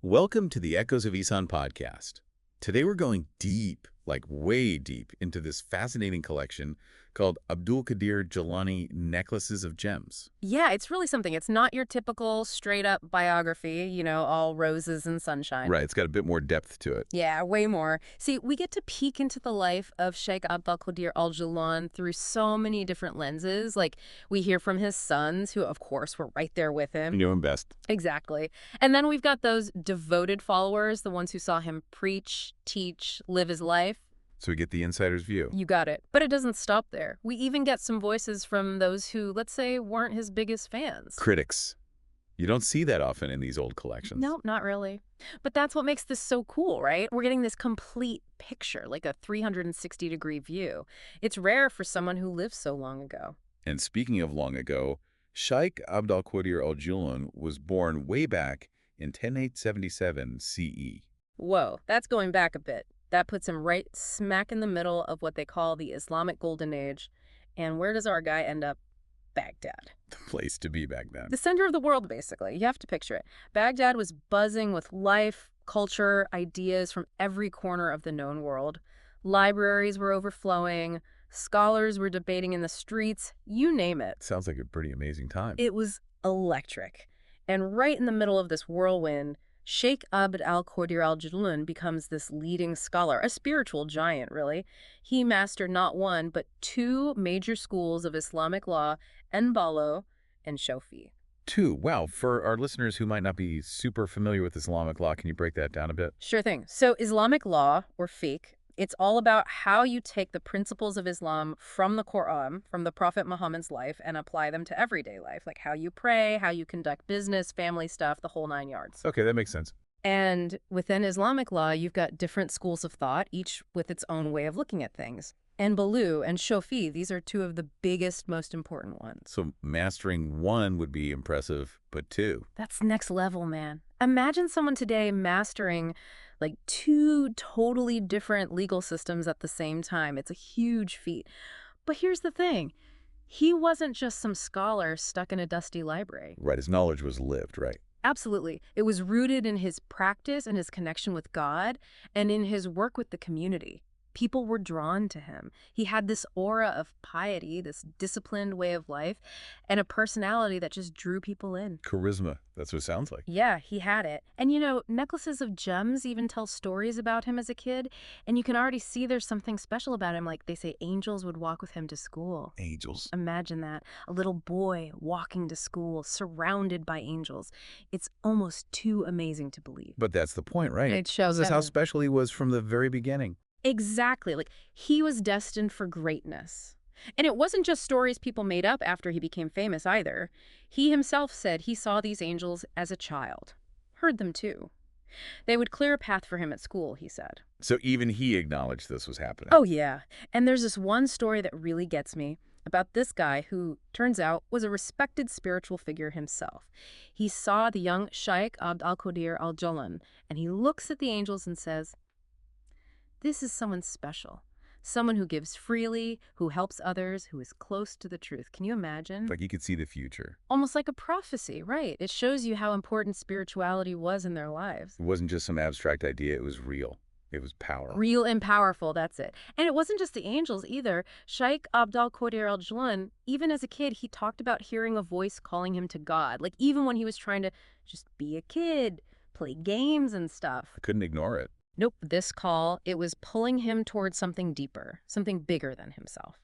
Welcome to the Echoes of Ihsan Podcast. Today we're going deep, like way deep, into this fascinating collection called Abdul Qadir Gilani Necklaces of Gems. Yeah, it's really something. It's not your typical straight-up biography, all roses and sunshine. Right, it's got a bit more depth to it. Yeah, way more. See, we get to peek into the life of Sheikh Abdul Qadir al-Jilani through so many different lenses. Like, we hear from his sons, who, of course, were right there with You him. know him best. Exactly. And then we've got those devoted followers, the ones who saw him preach, teach, live his life. So we get the insider's view. You got it. But it doesn't stop there. We even get some voices from those who, let's say, weren't his biggest fans. Critics. You don't see that often in these old collections. Nope, not really. But that's what makes this so cool, right? We're getting this complete picture, like a 360-degree view. It's rare for someone who lived so long ago. And speaking of long ago, Sheikh Abdul Qadir al-Jilani was born way back in 10877 CE. Whoa, that's going back a bit. That puts him right smack in the middle of what they call the Islamic Golden Age. And where does our guy end up? Baghdad. The place to be back then. The center of the world, basically. You have to picture it. Baghdad was buzzing with life, culture, ideas from every corner of the known world. Libraries were overflowing. Scholars were debating in the streets. You name it. Sounds like a pretty amazing time. It was electric. And right in the middle of this whirlwind, Sheikh Abd al-Qadir al-Jilani becomes this leading scholar, a spiritual giant, really. He mastered not one, but two major schools of Islamic law, Enbalo and Shofi. Two. Wow. For our listeners who might not be super familiar with Islamic law, can you break that down a bit? Sure thing. So Islamic law, or fiqh, it's all about how you take the principles of Islam from the Quran, from the Prophet Muhammad's life, and apply them to everyday life, like how you pray, how you conduct business, family stuff, the whole nine yards. Okay, that makes sense. And within Islamic law, you've got different schools of thought, each with its own way of looking at things. And Balu and Shofi, these are two of the biggest, most important ones. So mastering one would be impressive, but two. That's next level, man. Imagine someone today mastering like two totally different legal systems at the same time. It's a huge feat. But here's the thing. He wasn't just some scholar stuck in a dusty library. Right, his knowledge was lived, right? Absolutely. It was rooted in his practice and his connection with God and in his work with the community. People were drawn to him. He had this aura of piety, this disciplined way of life, and a personality that just drew people in. Charisma, that's what it sounds like. Yeah, he had it. And Necklaces of Gems even tell stories about him as a kid, and you can already see there's something special about him. Like they say angels would walk with him to school. Angels. Imagine that. A little boy walking to school, surrounded by angels. It's almost too amazing to believe. But that's the point, right? It shows This is how heaven. special he was from the very beginning. Exactly. Like, he was destined for greatness. And it wasn't just stories people made up after he became famous either. He himself said he saw these angels as a child. Heard them too. They would clear a path for him at school, he said. So even he acknowledged this was happening. Oh, yeah. And there's this one story that really gets me about this guy who, turns out, was a respected spiritual figure himself. He saw the young Sheikh Abd al-Qadir al-Jilani, and he looks at the angels and says, "This is someone special, someone who gives freely, who helps others, who is close to the truth." Can you imagine? Like he could see the future. Almost like a prophecy, right? It shows you how important spirituality was in their lives. It wasn't just some abstract idea, it was real. It was power. Real and powerful, that's it. And it wasn't just the angels either. Sheikh Abd al-Qadir al-Jilani, even as a kid, he talked about hearing a voice calling him to God. Like even when he was trying to just be a kid, play games and stuff. I couldn't ignore it. Nope, this call, it was pulling him towards something deeper, something bigger than himself.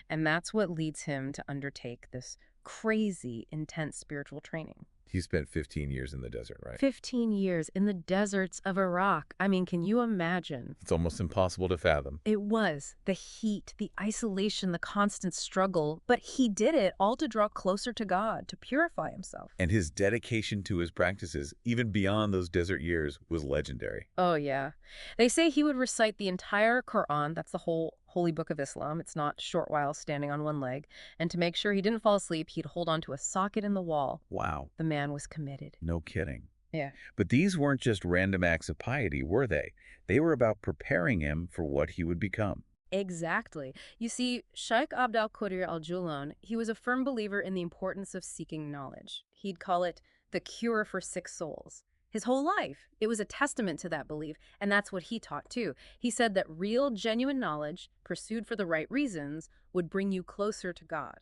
And that's what leads him to undertake this crazy, intense spiritual training. He spent 15 years in the desert, right? 15 years in the deserts of Iraq. I mean, can you imagine? It's almost impossible to fathom. It was. The heat, the isolation, the constant struggle. But he did it all to draw closer to God, to purify himself. And his dedication to his practices, even beyond those desert years, was legendary. Oh, yeah. They say he would recite the entire Quran, that's the whole holy book of Islam. It's not short while standing on one leg. And to make sure he didn't fall asleep, he'd hold onto a socket in the wall. Wow. The man was committed. No kidding. Yeah. But these weren't just random acts of piety, were they? They were about preparing him for what he would become. Exactly. You see, Sheikh Abd al-Qadir al-Jilani, he was a firm believer in the importance of seeking knowledge. He'd call it the cure for sick souls. his whole life. It was a testament to that belief, and that's what he taught too. He said that real, genuine knowledge, pursued for the right reasons, would bring you closer to God.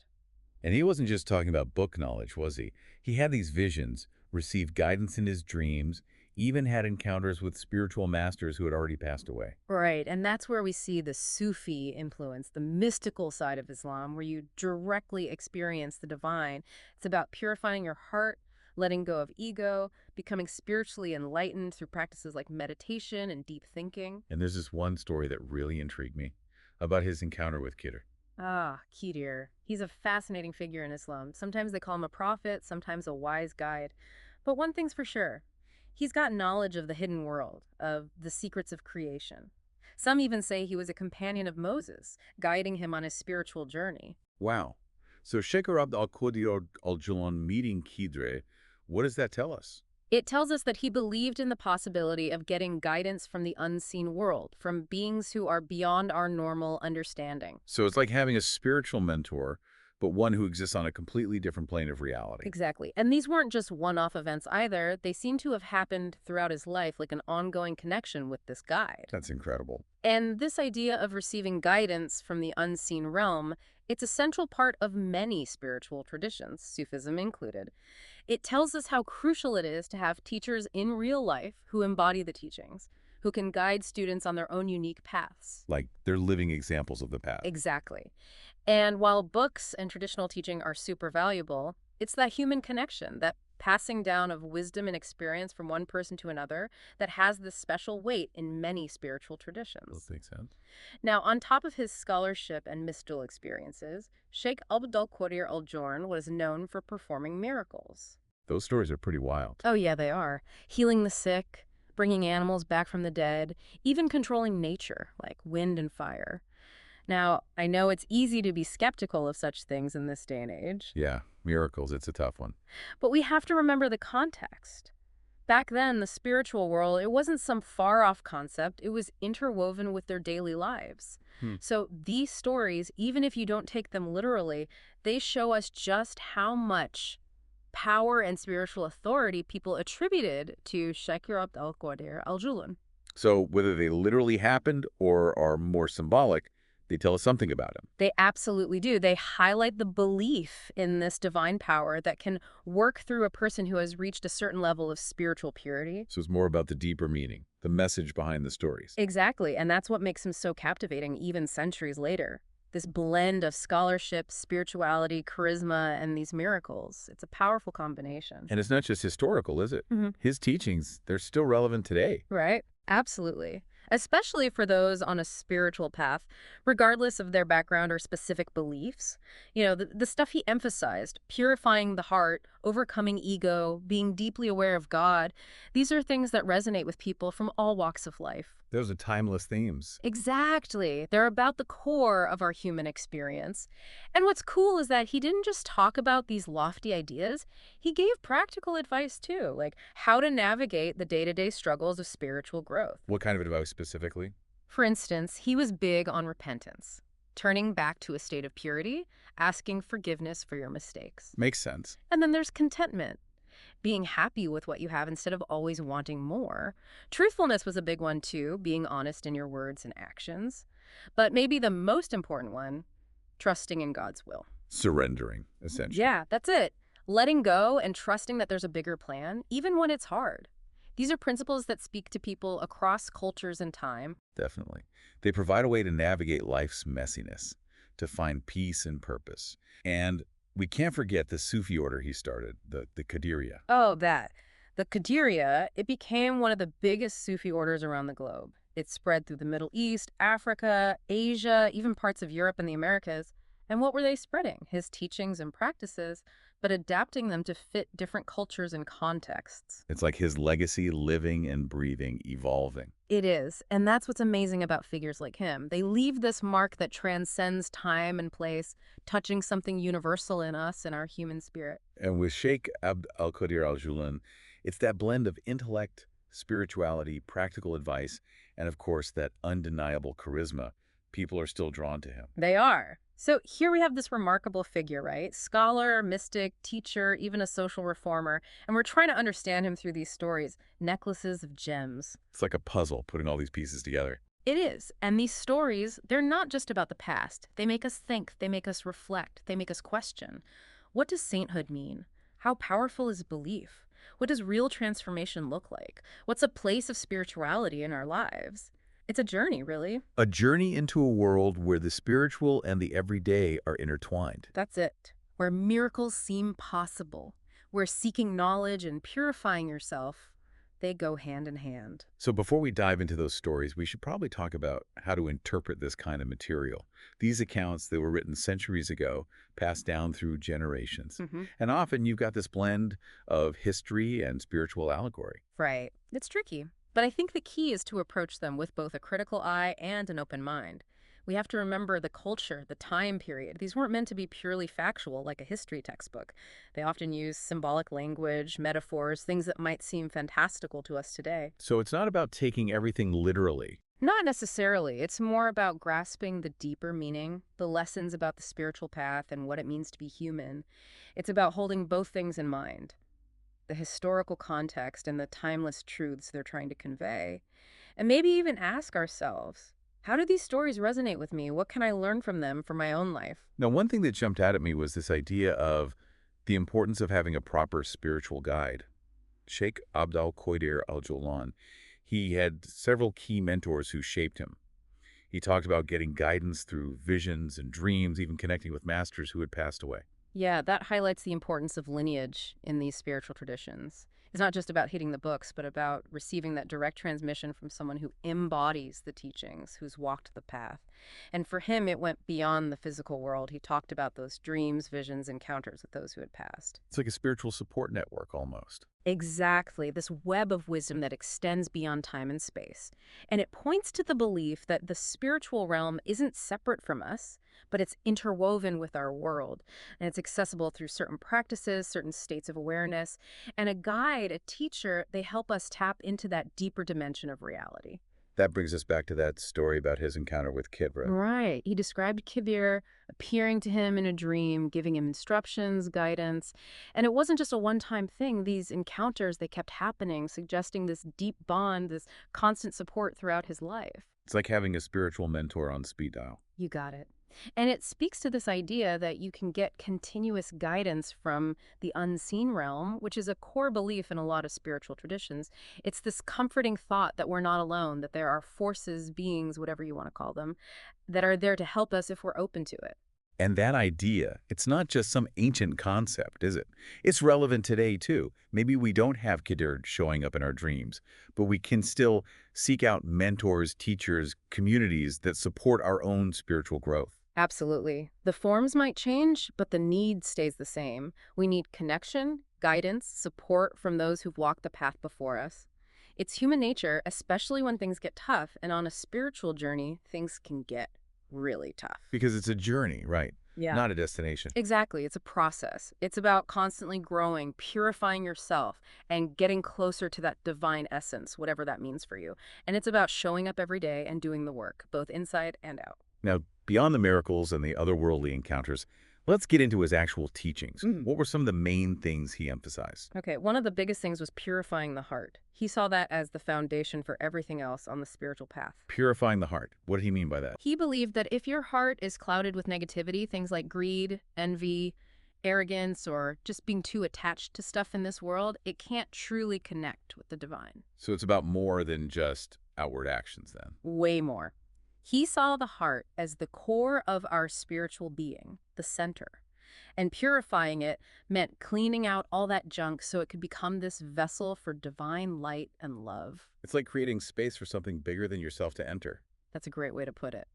And he wasn't just talking about book knowledge, was he? He had these visions, received guidance in his dreams, even had encounters with spiritual masters who had already passed away. Right, and that's where we see the Sufi influence, the mystical side of Islam, where you directly experience the divine. It's about purifying your heart, letting go of ego, becoming spiritually enlightened through practices like meditation and deep thinking. And there's this one story that really intrigued me about his encounter with Khidr. Ah, Qadir. He's a fascinating figure in Islam. Sometimes they call him a prophet, sometimes a wise guide. But one thing's for sure. He's got knowledge of the hidden world, of the secrets of creation. Some even say he was a companion of Moses, guiding him on his spiritual journey. Wow. So Sheikh Abd al-Qadir al-Jilani meeting Khidr, what does that tell us? It tells us that he believed in the possibility of getting guidance from the unseen world, from beings who are beyond our normal understanding. So it's like having a spiritual mentor, but one who exists on a completely different plane of reality. Exactly. And these weren't just one-off events either. They seem to have happened throughout his life, like an ongoing connection with this guide. That's incredible. And this idea of receiving guidance from the unseen realm, it's a central part of many spiritual traditions, Sufism included. It tells us how crucial it is to have teachers in real life who embody the teachings, who can guide students on their own unique paths. Like they're living examples of the path. Exactly. And while books and traditional teaching are super valuable, it's that human connection, that passing down of wisdom and experience from one person to another that has this special weight in many spiritual traditions. That makes sense. Now, on top of his scholarship and mystical experiences, Sheikh Abdul Qadir al-Jilani was known for performing miracles. Those stories are pretty wild. Oh yeah, they are. Healing the sick, bringing animals back from the dead, even controlling nature, like wind and fire. Now, I know it's easy to be skeptical of such things in this day and age. Yeah, miracles, it's a tough one. But we have to remember the context. Back then, the spiritual world, it wasn't some far-off concept. It was interwoven with their daily lives. So these stories, even if you don't take them literally, they show us just how much power and spiritual authority people attributed to Sheikh Abdul Qadir al-Jilani. So whether they literally happened or are more symbolic, they tell us something about him. They absolutely do. They highlight the belief in this divine power that can work through a person who has reached a certain level of spiritual purity. So it's more about the deeper meaning, the message behind the stories. Exactly, and that's what makes him so captivating even centuries later. This blend of scholarship, spirituality, charisma, and these miracles. It's a powerful combination. And it's not just historical, is it? His teachings, they're still relevant today. Right? Absolutely. Especially for those on a spiritual path, regardless of their background or specific beliefs. You know, the stuff he emphasized, purifying the heart, overcoming ego, being deeply aware of God, these are things that resonate with people from all walks of life. Those are timeless themes. Exactly. They're about the core of our human experience. And what's cool is that he didn't just talk about these lofty ideas, he gave practical advice too, like how to navigate the day-to-day struggles of spiritual growth. What kind of advice specifically? For instance, he was big on repentance, turning back to a state of purity, asking forgiveness for your mistakes. Makes sense. And then there's contentment, being happy with what you have instead of always wanting more. Truthfulness was a big one too, being honest in your words and actions. But maybe the most important one, trusting in God's will. Surrendering, essentially. Yeah, that's it. Letting go and trusting that there's a bigger plan, even when it's hard. These are principles that speak to people across cultures and time. Definitely. They provide a way to navigate life's messiness, to find peace and purpose. And we can't forget the Sufi order he started, the Qadiriya. Oh, that. The Qadiriya, it became one of the biggest Sufi orders around the globe. It spread through the Middle East, Africa, Asia, even parts of Europe and the Americas. And what were they spreading? His teachings and practices, but adapting them to fit different cultures and contexts. It's like his legacy living and breathing, evolving. It is, and that's what's amazing about figures like him. They leave this mark that transcends time and place, touching something universal in us and our human spirit. And with Sheikh Abd al-Qadir al-Jilani, it's that blend of intellect, spirituality, practical advice, and of course that undeniable charisma. People are still drawn to him. They are. So here we have this remarkable figure, right? Scholar, mystic, teacher, even a social reformer. And we're trying to understand him through these stories, necklaces of gems. It's like a puzzle, putting all these pieces together. It is. And these stories, they're not just about the past. They make us think, they make us reflect, they make us question. What does sainthood mean? How powerful is belief? What does real transformation look like? What's a place of spirituality in our lives? It's a journey, really. A journey into a world where the spiritual and the everyday are intertwined. That's it. Where miracles seem possible, where seeking knowledge and purifying yourself, they go hand in hand. So before we dive into those stories, we should probably talk about how to interpret this kind of material. These accounts that were written centuries ago, passed down through generations. And often you've got this blend of history and spiritual allegory. Right. It's tricky. But I think the key is to approach them with both a critical eye and an open mind. We have to remember the culture, the time period. These weren't meant to be purely factual like a history textbook. They often use symbolic language, metaphors, things that might seem fantastical to us today. So it's not about taking everything literally. Not necessarily. It's more about grasping the deeper meaning, the lessons about the spiritual path and what it means to be human. It's about holding both things in mind, the historical context and the timeless truths they're trying to convey. And maybe even ask ourselves, how do these stories resonate with me? What can I learn from them for my own life? Now, one thing that jumped out at me was this idea of the importance of having a proper spiritual guide. Sheikh Abdul Qadir al-Jawahir, he had several key mentors who shaped him. He talked about getting guidance through visions and dreams, even connecting with masters who had passed away. Yeah, that highlights the importance of lineage in these spiritual traditions. It's not just about hitting the books, but about receiving that direct transmission from someone who embodies the teachings, who's walked the path. And for him, it went beyond the physical world. He talked about those dreams, visions, encounters with those who had passed. It's like a spiritual support network almost. Exactly, this web of wisdom that extends beyond time and space. And it points to the belief that the spiritual realm isn't separate from us, but it's interwoven with our world. And it's accessible through certain practices, certain states of awareness. And a guide, a teacher, they help us tap into that deeper dimension of reality. That brings us back to that story about his encounter with Kibra. Right. He described Kabir appearing to him in a dream, giving him instructions, guidance. And it wasn't just a one-time thing. These encounters, they kept happening, suggesting this deep bond, this constant support throughout his life. It's like having a spiritual mentor on speed dial. You got it. And it speaks to this idea that you can get continuous guidance from the unseen realm, which is a core belief in a lot of spiritual traditions. It's this comforting thought that we're not alone, that there are forces, beings, whatever you want to call them, that are there to help us if we're open to it. And that idea, it's not just some ancient concept, is it? It's relevant today, too. Maybe we don't have Qadir showing up in our dreams, but we can still seek out mentors, teachers, communities that support our own spiritual growth. Absolutely. The forms might change, but the need stays the same. We need connection, guidance, support from those who've walked the path before us. It's human nature, especially when things get tough, and on a spiritual journey, things can get really tough. Because it's a journey, right? Yeah. Not a destination. Exactly. It's a process. It's about constantly growing, purifying yourself, and getting closer to that divine essence, whatever that means for you. And it's about showing up every day and doing the work, both inside and out. Now, beyond the miracles and the otherworldly encounters, let's get into his actual teachings. What were some of the main things he emphasized? Okay, one of the biggest things was purifying the heart. He saw that as the foundation for everything else on the spiritual path. Purifying the heart. What did he mean by that? He believed that if your heart is clouded with negativity, things like greed, envy, arrogance, or just being too attached to stuff in this world, it can't truly connect with the divine. So it's about more than just outward actions then. Way more. He saw the heart as the core of our spiritual being, the center. And purifying it meant cleaning out all that junk so it could become this vessel for divine light and love. It's like creating space for something bigger than yourself to enter. That's a great way to put it.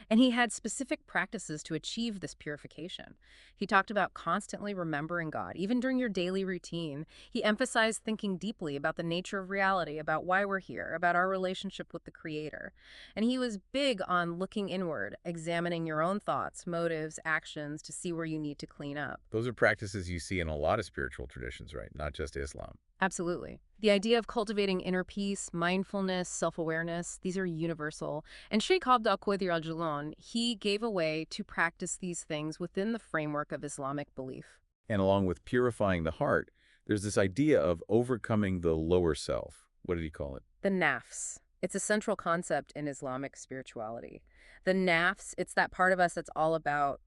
And he had specific practices to achieve this purification. He talked about constantly remembering God, even during your daily routine. He emphasized thinking deeply about the nature of reality, about why we're here, about our relationship with the Creator. And he was big on looking inward, examining your own thoughts, motives, actions to see where you need to clean up. Those are practices you see in a lot of spiritual traditions, right? Not just Islam. Absolutely. The idea of cultivating inner peace, mindfulness, self-awareness, these are universal. And Sheikh Abdul Qadir al-Jilani, he gave a way to practice these things within the framework of Islamic belief. And along with purifying the heart, there's this idea of overcoming the lower self. What did he call it? The nafs. It's a central concept in Islamic spirituality. The nafs, it's that part of us that's all about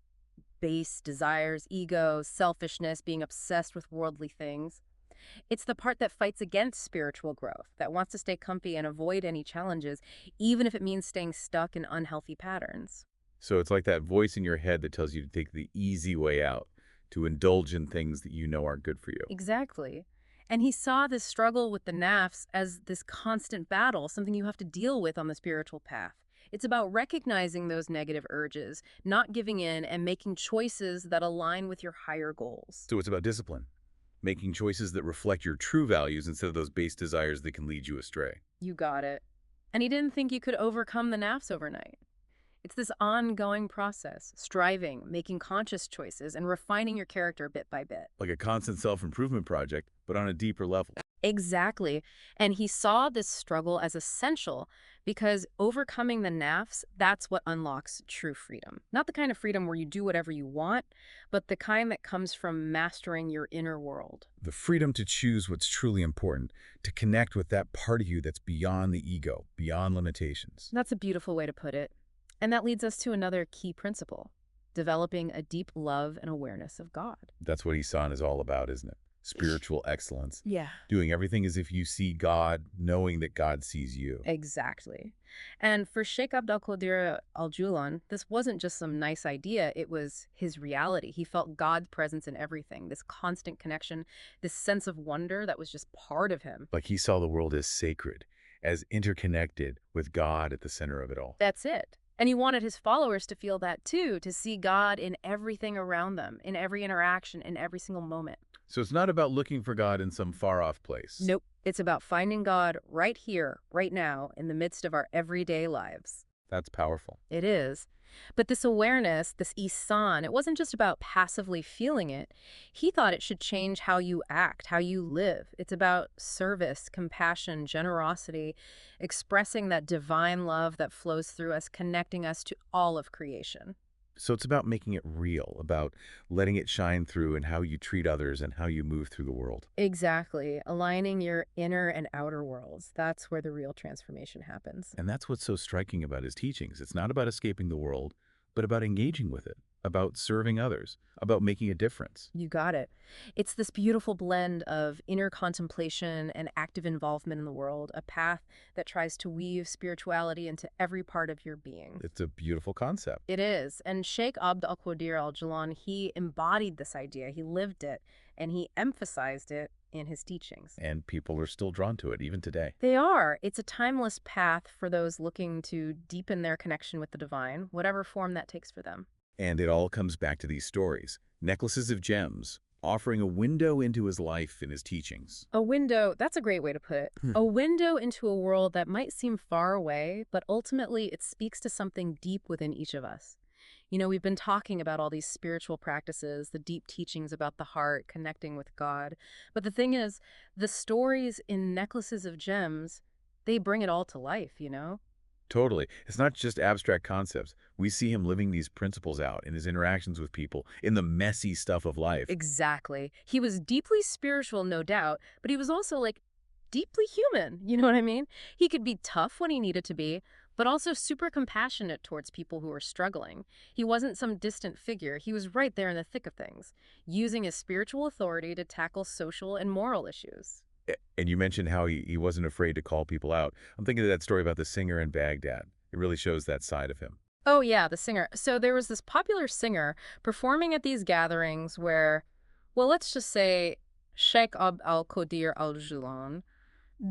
base desires, ego, selfishness, being obsessed with worldly things. It's the part that fights against spiritual growth, that wants to stay comfy and avoid any challenges, even if it means staying stuck in unhealthy patterns. So it's like that voice in your head that tells you to take the easy way out, to indulge in things that you know aren't good for you. Exactly. And he saw this struggle with the nafs as this constant battle, something you have to deal with on the spiritual path. It's about recognizing those negative urges, not giving in, and making choices that align with your higher goals. So it's about discipline, making choices that reflect your true values instead of those base desires that can lead you astray. You got it. And he didn't think you could overcome the nafs overnight. It's this ongoing process, striving, making conscious choices, and refining your character bit by bit. Like a constant self-improvement project, but on a deeper level. Exactly. And he saw this struggle as essential because overcoming the nafs, that's what unlocks true freedom. Not the kind of freedom where you do whatever you want, but the kind that comes from mastering your inner world. The freedom to choose what's truly important, to connect with that part of you that's beyond the ego, beyond limitations. That's a beautiful way to put it. And that leads us to another key principle, developing a deep love and awareness of God. That's what Ihsan is all about, isn't it? Spiritual excellence. Yeah. Doing everything as if you see God, knowing that God sees you. Exactly. And for Sheikh Abdul Qadir al-Jilani, this wasn't just some nice idea, it was his reality. He felt God's presence in everything, this constant connection, this sense of wonder that was just part of him. Like he saw the world as sacred, as interconnected with God at the center of it all. That's it. And he wanted his followers to feel that too, to see God in everything around them, in every interaction, in every single moment. So it's not about looking for God in some far-off place. Nope. It's about finding God right here, right now, in the midst of our everyday lives. That's powerful. It is. But this awareness, this ihsan, it wasn't just about passively feeling it. He thought it should change how you act, how you live. It's about service, compassion, generosity, expressing that divine love that flows through us, connecting us to all of creation. So it's about making it real, about letting it shine through in how you treat others and how you move through the world. Exactly. Aligning your inner and outer worlds. That's where the real transformation happens. And that's what's so striking about his teachings. It's not about escaping the world, but about engaging with it, about serving others, about making a difference. You got it. It's this beautiful blend of inner contemplation and active involvement in the world, a path that tries to weave spirituality into every part of your being. It's a beautiful concept. It is. And Sheikh Abdul Qadir al-Jilani, he embodied this idea, he lived it, and he emphasized it in his teachings. And people are still drawn to it, even today. They are. It's a timeless path for those looking to deepen their connection with the divine, whatever form that takes for them. And it all comes back to these stories, necklaces of gems, offering a window into his life and his teachings. A window, that's a great way to put it. A window into a world that might seem far away, but ultimately it speaks to something deep within each of us. You know, we've been talking about all these spiritual practices, the deep teachings about the heart, connecting with God. But the thing is, the stories in Necklaces of Gems, they bring it all to life, you know? Totally. It's not just abstract concepts. We see him living these principles out in his interactions with people, in the messy stuff of life. Exactly. He was deeply spiritual, no doubt, but he was also, like, deeply human. You know what I mean? He could be tough when he needed to be, but also super compassionate towards people who were struggling. He wasn't some distant figure. He was right there in the thick of things, using his spiritual authority to tackle social and moral issues. And you mentioned how he wasn't afraid to call people out. I'm thinking of that story about the singer in Baghdad. It really shows that side of him. Oh, yeah, the singer. So there was this popular singer performing at these gatherings where, well, let's just say Sheikh Abdul Qadir al-Jilani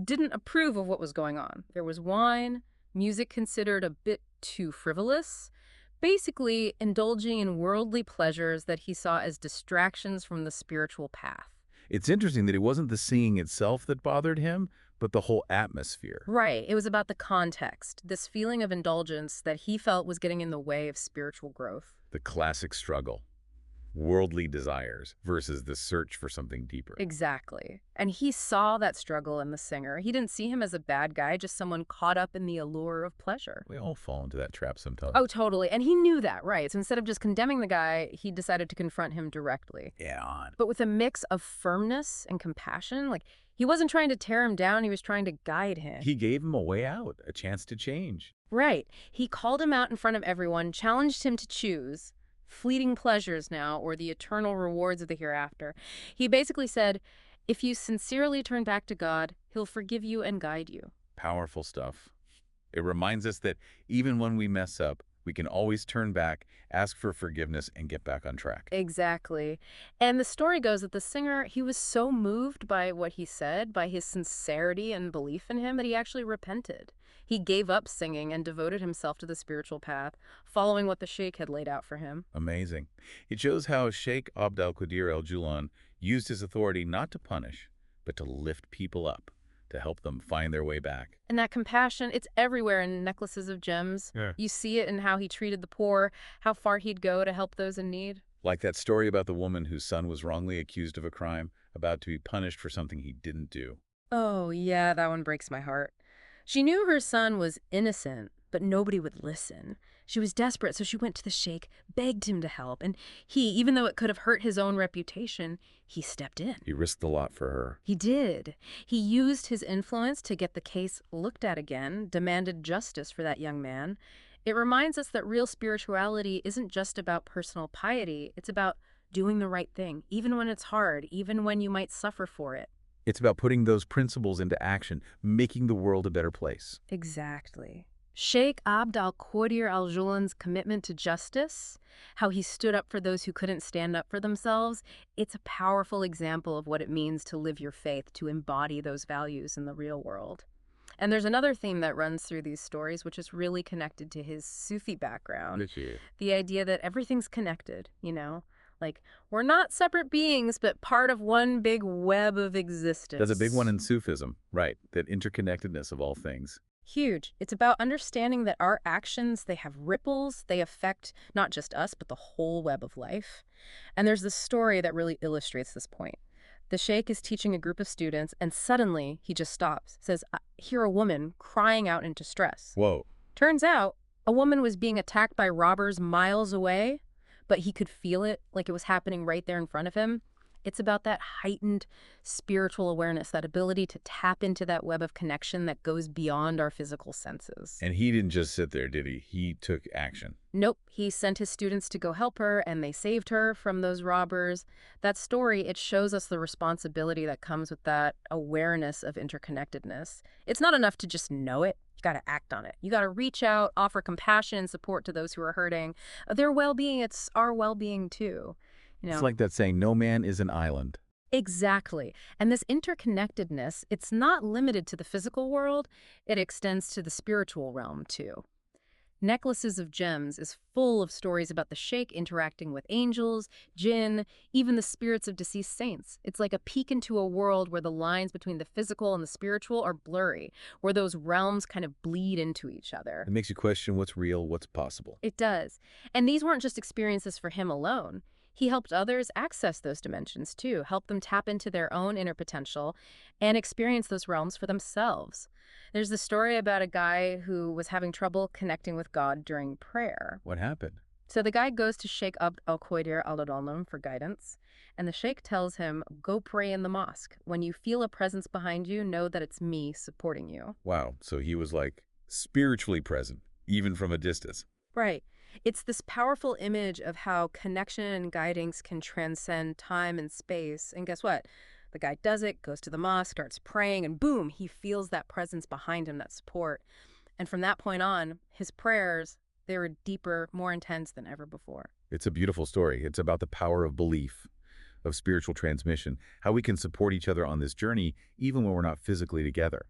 didn't approve of what was going on. There was wine, music considered a bit too frivolous, basically indulging in worldly pleasures that he saw as distractions from the spiritual path. It's interesting that it wasn't the singing itself that bothered him, but the whole atmosphere. Right. It was about the context, this feeling of indulgence that he felt was getting in the way of spiritual growth. The classic struggle. worldly desires versus the search for something deeper. Exactly. And he saw that struggle in the singer. He didn't see him as a bad guy, just someone caught up in the allure of pleasure. We all fall into that trap sometimes. Oh, totally. And he knew that, right? So instead of just condemning the guy, he decided to confront him directly. Yeah, on. But with a mix of firmness and compassion. Like, he wasn't trying to tear him down, he was trying to guide him. He gave him a way out, a chance to change. Right. He called him out in front of everyone, challenged him to choose fleeting pleasures now or the eternal rewards of the hereafter. He basically said, if you sincerely turn back to God, he'll forgive you and guide you. Powerful stuff. It reminds us that even when we mess up, we can always turn back, ask for forgiveness, and get back on track. Exactly. And the story goes that the singer, he was so moved by what he said, by his sincerity and belief in him, that he actually repented. He gave up singing and devoted himself to the spiritual path, following what the sheikh had laid out for him. Amazing. It shows how Sheikh Abdul Qadir Gilani used his authority not to punish, but to lift people up, to help them find their way back. And that compassion, it's everywhere in Necklaces of Gems. Yeah. You see it in how he treated the poor, how far he'd go to help those in need. Like that story about the woman whose son was wrongly accused of a crime, about to be punished for something he didn't do. Oh, yeah, that one breaks my heart. She knew her son was innocent, but nobody would listen. She was desperate, so she went to the sheikh, begged him to help, and he, even though it could have hurt his own reputation, he stepped in. He risked a lot for her. He did. He used his influence to get the case looked at again, demanded justice for that young man. It reminds us that real spirituality isn't just about personal piety, it's about doing the right thing, even when it's hard, even when you might suffer for it. It's about putting those principles into action, making the world a better place. Exactly. Sheikh Abdul Qadir Gilani's commitment to justice, how he stood up for those who couldn't stand up for themselves, it's a powerful example of what it means to live your faith, to embody those values in the real world. And there's another theme that runs through these stories, which is really connected to his Sufi background. The idea that everything's connected, you know? Like, we're not separate beings, but part of one big web of existence. That's a big one in Sufism, right? That interconnectedness of all things. Huge. It's about understanding that our actions, they have ripples, they affect not just us, but the whole web of life. And there's this story that really illustrates this point. The sheikh is teaching a group of students, and suddenly he just stops, says, I hear a woman crying out in distress. Whoa. Turns out, a woman was being attacked by robbers miles away, but he could feel it like it was happening right there in front of him. It's about that heightened spiritual awareness, that ability to tap into that web of connection that goes beyond our physical senses. And he didn't just sit there, did he? He took action. Nope. He sent his students to go help her, and they saved her from those robbers. That story, it shows us the responsibility that comes with that awareness of interconnectedness. It's not enough to just know it. You got to act on it. You got to reach out, offer compassion and support to those who are hurting. Their well-being, it's our well-being too. You know? It's like that saying, no man is an island. Exactly. And this interconnectedness, it's not limited to the physical world. It extends to the spiritual realm too. Necklaces of Gems is full of stories about the sheikh interacting with angels, jinn, even the spirits of deceased saints. It's like a peek into a world where the lines between the physical and the spiritual are blurry, where those realms kind of bleed into each other. It makes you question what's real, what's possible. It does. And these weren't just experiences for him alone. He helped others access those dimensions too, help them tap into their own inner potential and experience those realms for themselves. There's the story about a guy who was having trouble connecting with God during prayer. What happened? So the guy goes to Sheikh Abdul Qadir Gilani for guidance, and the sheikh tells him, go pray in the mosque. When you feel a presence behind you, know that it's me supporting you. Wow, so he was like spiritually present, even from a distance. Right. It's this powerful image of how connection and guidance can transcend time and space. And guess what? The guy does it, goes to the mosque, starts praying, and boom, he feels that presence behind him, that support. And from that point on, his prayers, they were deeper, more intense than ever before. It's a beautiful story. It's about the power of belief, of spiritual transmission, how we can support each other on this journey even when we're not physically together.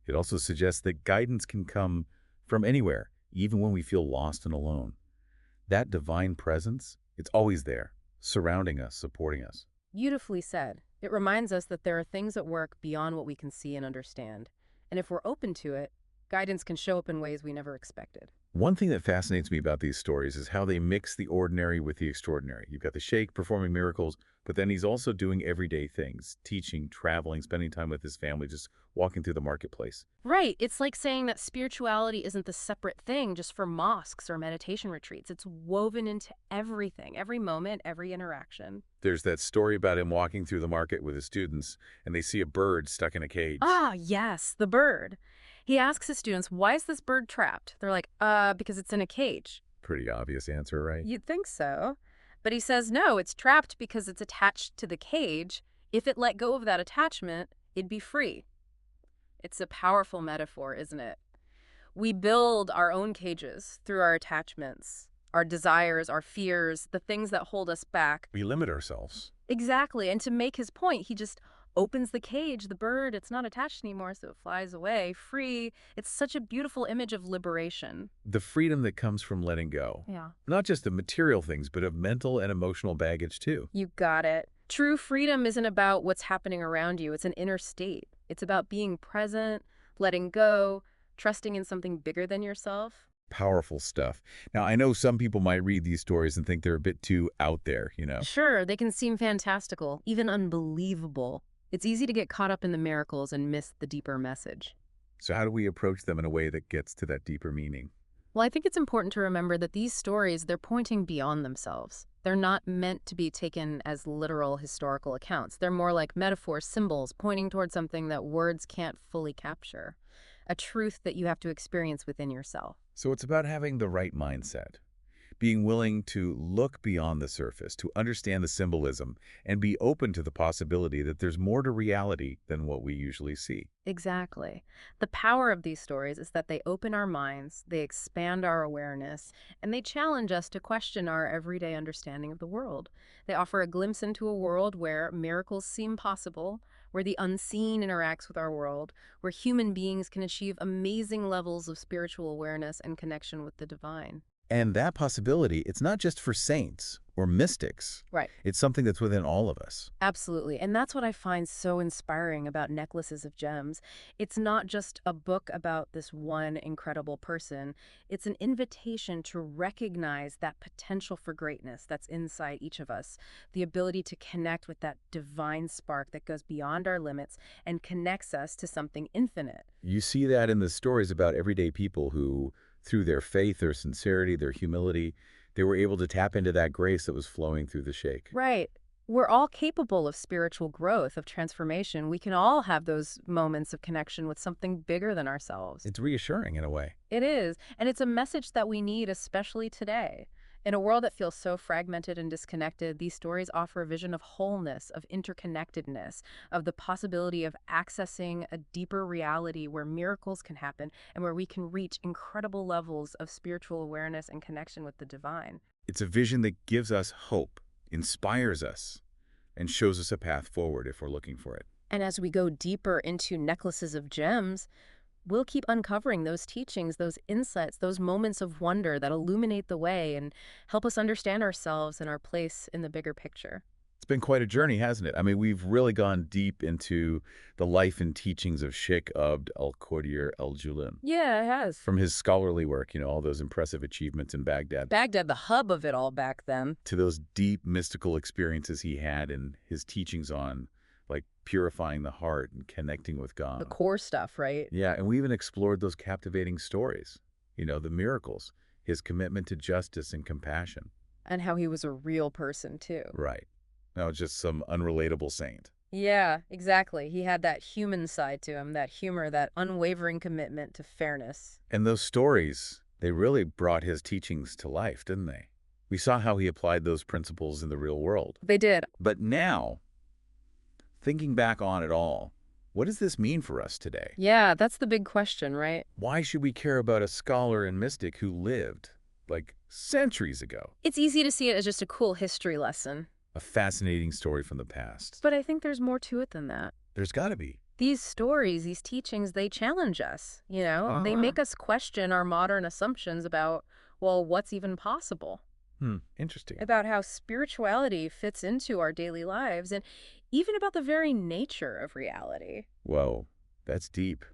It also suggests that guidance can come from anywhere, even when we feel lost and alone. That divine presence, it's always there, surrounding us, supporting us. Beautifully said. It reminds us that there are things at work beyond what we can see and understand. And if we're open to it, Guidance can show up in ways we never expected. One thing that fascinates me about these stories is how they mix the ordinary with the extraordinary. You've got the sheikh performing miracles, but then he's also doing everyday things, teaching, traveling, spending time with his family, just walking through the marketplace. Right. It's like saying that spirituality isn't the separate thing just for mosques or meditation retreats. It's woven into everything, every moment, every interaction. There's that story about him walking through the market with his students, and they see a bird stuck in a cage. Ah, yes, the bird. He asks his students, why is this bird trapped? They're like, because it's in a cage. Pretty obvious answer, right? You'd think so. But he says, no, it's trapped because it's attached to the cage. If it let go of that attachment, it'd be free. It's a powerful metaphor, isn't it? We build our own cages through our attachments, our desires, our fears, the things that hold us back. We limit ourselves. Exactly. And to make his point, he just opens the cage, the bird, it's not attached anymore, so it flies away, free. It's such a beautiful image of liberation. The freedom that comes from letting go. Yeah. Not just of material things, but of mental and emotional baggage, too. You got it. True freedom isn't about what's happening around you. It's an inner state. It's about being present, letting go, trusting in something bigger than yourself. Powerful stuff. Now, I know some people might read these stories and think they're a bit too out there, you know. Sure, they can seem fantastical, even unbelievable. It's easy to get caught up in the miracles and miss the deeper message. So how do we approach them in a way that gets to that deeper meaning? Well, I think it's important to remember that these stories, they're pointing beyond themselves. They're not meant to be taken as literal historical accounts. They're more like metaphors, symbols, pointing towards something that words can't fully capture, a truth that you have to experience within yourself. So it's about having the right mindset, being willing to look beyond the surface, to understand the symbolism, and be open to the possibility that there's more to reality than what we usually see. Exactly. The power of these stories is that they open our minds, they expand our awareness, and they challenge us to question our everyday understanding of the world. They offer a glimpse into a world where miracles seem possible, where the unseen interacts with our world, where human beings can achieve amazing levels of spiritual awareness and connection with the divine. And that possibility, it's not just for saints or mystics. Right. It's something that's within all of us. Absolutely. And that's what I find so inspiring about Necklaces of Gems. It's not just a book about this one incredible person. It's an invitation to recognize that potential for greatness that's inside each of us, the ability to connect with that divine spark that goes beyond our limits and connects us to something infinite. You see that in the stories about everyday people who, through their faith, their sincerity, their humility, they were able to tap into that grace that was flowing through the sheikh. Right. We're all capable of spiritual growth, of transformation. We can all have those moments of connection with something bigger than ourselves. It's reassuring in a way. It is. And it's a message that we need, especially today. In a world that feels so fragmented and disconnected, these stories offer a vision of wholeness, of interconnectedness, of the possibility of accessing a deeper reality where miracles can happen and where we can reach incredible levels of spiritual awareness and connection with the divine. It's a vision that gives us hope, inspires us, and shows us a path forward if we're looking for it. And as we go deeper into Necklaces of Gems, we'll keep uncovering those teachings, those insights, those moments of wonder that illuminate the way and help us understand ourselves and our place in the bigger picture. It's been quite a journey, hasn't it? I mean, we've really gone deep into the life and teachings of Sheikh Abdul Qadir Gilani. Yeah, it has. From his scholarly work, you know, all those impressive achievements in Baghdad, Baghdad, the hub of it all back then. to those deep mystical experiences he had in his teachings on, like, purifying the heart and connecting with God. The core stuff, right? Yeah, and we even explored those captivating stories, you know, the miracles, his commitment to justice and compassion. And how he was a real person, too. Right. Now, just some unrelatable saint. Yeah, exactly. He had that human side to him, that humor, that unwavering commitment to fairness. And those stories, they really brought his teachings to life, didn't they? We saw how he applied those principles in the real world. They did. But now, thinking back on it all, what does this mean for us today? Yeah, that's the big question, right? Why should we care about a scholar and mystic who lived, like, centuries ago? It's easy to see it as just a cool history lesson. A fascinating story from the past. But I think there's more to it than that. There's got to be. These stories, these teachings, they challenge us, you know? They make us question our modern assumptions about, well, what's even possible? Interesting. About how spirituality fits into our daily lives, and even about the very nature of reality. Whoa, that's deep.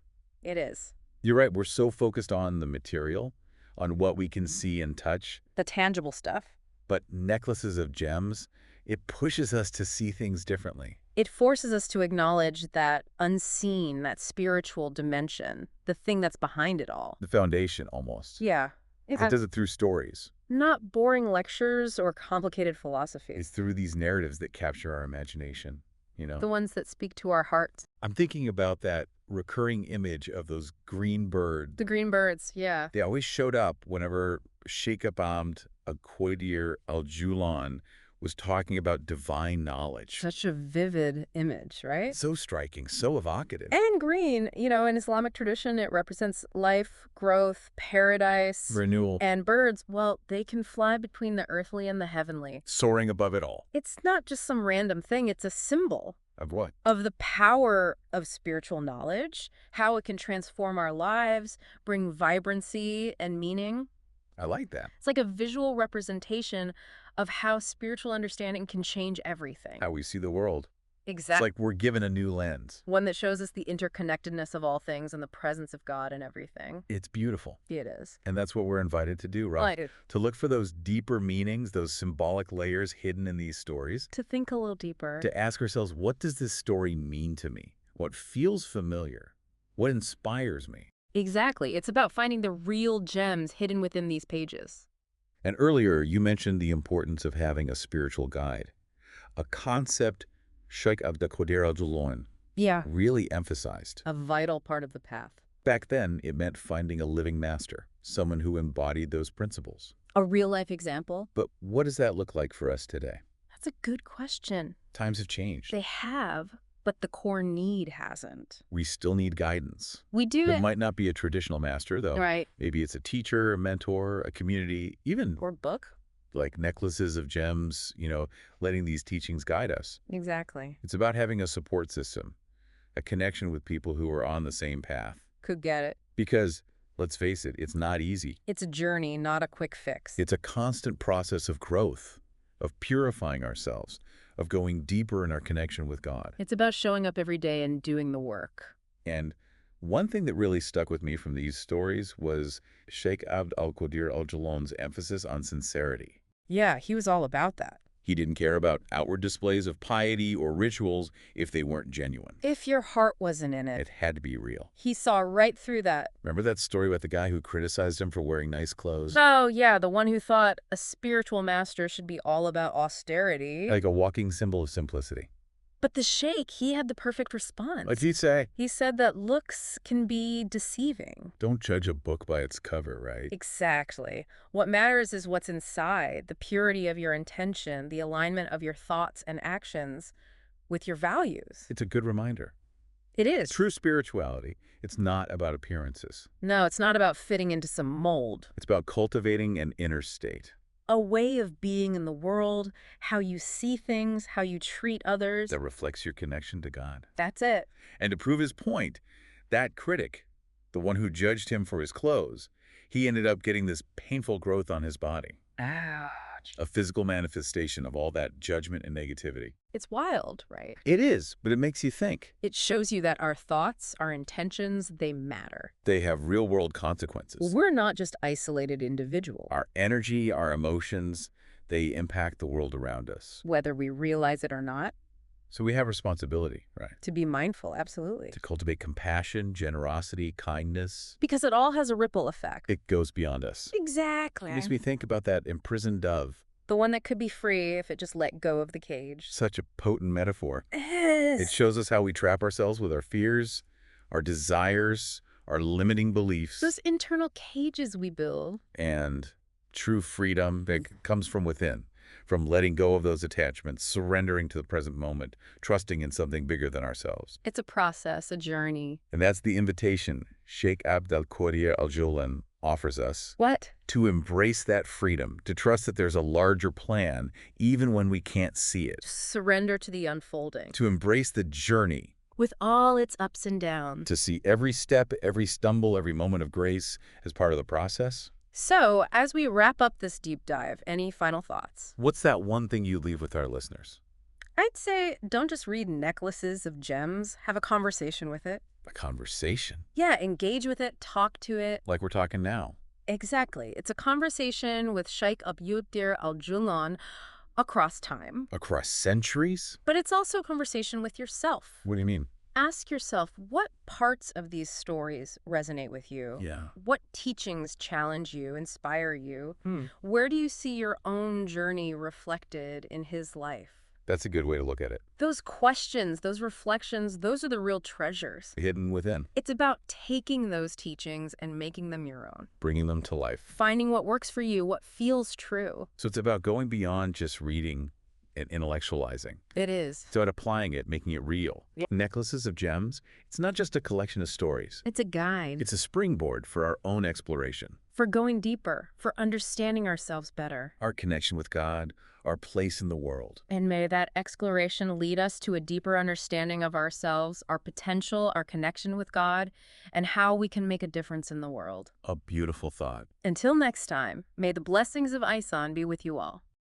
It is. You're right. We're so focused on the material, on what we can see and touch. The tangible stuff. But necklaces of gems, it pushes us to see things differently. It forces us to acknowledge that unseen, that spiritual dimension, the thing that's behind it all. The foundation, almost. Yeah. It does it through stories. Not boring lectures or complicated philosophies. It's through these narratives that capture our imagination, you know? The ones that speak to our hearts. I'm thinking about that recurring image of those green birds. The green birds, yeah. They always showed up whenever Sheikh Abd Qadir Gilani was talking about divine knowledge. Such a vivid image, right? So striking, so evocative. And green, in Islamic tradition, it represents life, growth, paradise. Renewal. And birds, well, they can fly between the earthly and the heavenly. Soaring above it all. It's not just some random thing, it's a symbol. Of what? Of the power of spiritual knowledge, how it can transform our lives, bring vibrancy and meaning. I like that. It's like a visual representation of how spiritual understanding can change everything. How we see the world. Exactly. It's like we're given a new lens. One that shows us the interconnectedness of all things and the presence of God in everything. It's beautiful. It is. And that's what we're invited to do, right? Right. To look for those deeper meanings, those symbolic layers hidden in these stories. To think a little deeper. To ask ourselves, what does this story mean to me? What feels familiar? What inspires me? Exactly. It's about finding the real gems hidden within these pages. And earlier, you mentioned the importance of having a spiritual guide, a concept Sheikh Abdul Qadir Gilani really emphasized. A vital part of the path. Back then, it meant finding a living master, someone who embodied those principles. A real-life example? But what does that look like for us today? That's a good question. Times have changed. They have, but the core need hasn't. We still need guidance. We do. It might not be a traditional master, though. Right. Maybe it's a teacher, a mentor, a community, even Or book. like necklaces of gems, letting these teachings guide us. Exactly. It's about having a support system, a connection with people who are on the same path. Could get it. Because, let's face it, it's not easy. It's a journey, not a quick fix. It's a constant process of growth, of purifying ourselves, of going deeper in our connection with God. It's about showing up every day and doing the work. And one thing that really stuck with me from these stories was Sheikh Abdul Qadir Gilani's emphasis on sincerity. Yeah, he was all about that. He didn't care about outward displays of piety or rituals if they weren't genuine. If your heart wasn't in It had to be real. He saw right through that. Remember that story about the guy who criticized him for wearing nice clothes? Oh, yeah, the one who thought a spiritual master should be all about austerity. Like a walking symbol of simplicity. But the sheikh, he had the perfect response. What'd he say? He said that looks can be deceiving. Don't judge a book by its cover, right? Exactly. What matters is what's inside, the purity of your intention, the alignment of your thoughts and actions with your values. It's a good reminder. It is. True spirituality, it's not about appearances. No, it's not about fitting into some mold. It's about cultivating an inner state. A way of being in the world, how you see things, how you treat others. That reflects your connection to God. That's it. And to prove his point, that critic, the one who judged him for his clothes, he ended up getting this painful growth on his body. Ouch. A physical manifestation of all that judgment and negativity. It's wild, right? It is, but it makes you think. It shows you that our thoughts, our intentions, they matter. They have real-world consequences. We're not just isolated individuals. Our energy, our emotions, they impact the world around us. Whether we realize it or not. So we have responsibility, right? To be mindful, absolutely. To cultivate compassion, generosity, kindness. Because it all has a ripple effect. It goes beyond us. Exactly. It makes me think about that imprisoned dove. The one that could be free if it just let go of the cage. Such a potent metaphor. Yes. It shows us how we trap ourselves with our fears, our desires, our limiting beliefs. Those internal cages we build. And true freedom that comes from within. From letting go of those attachments, surrendering to the present moment, trusting in something bigger than ourselves. It's a process, a journey. And that's the invitation Sheikh Abdul Qadir Gilani offers us. What? To embrace that freedom, to trust that there's a larger plan, even when we can't see it. Surrender to the unfolding. To embrace the journey. With all its ups and downs. To see every step, every stumble, every moment of grace as part of the process. So, as we wrap up this deep dive, any final thoughts? What's that one thing you leave with our listeners? I'd say don't just read necklaces of gems. Have a conversation with it. A conversation, Yeah, engage with it, talk to it. like we're talking now. Exactly. It's a conversation with Sheikh Abdul Qadir Gilani across time. Across centuries? But it's also a conversation with yourself. What do you mean? Ask yourself, what parts of these stories resonate with you? Yeah. What teachings challenge you, inspire you? Hmm. Where do you see your own journey reflected in his life? That's a good way to look at it. Those questions, those reflections, those are the real treasures. Hidden within, It's about taking those teachings and making them your own. bringing them to life. Finding what works for you, what feels true. So it's about going beyond just reading and intellectualizing. It is. It's about applying it, making it real. Yeah. Necklaces of Gems, it's not just a collection of stories. It's a guide It's a springboard for our own exploration, for going deeper, for understanding ourselves better. our connection with God, our place in the world. And may that exploration lead us to a deeper understanding of ourselves, our potential, our connection with God, and how we can make a difference in the world. A beautiful thought. Until next time, may the blessings of Ihsan be with you all.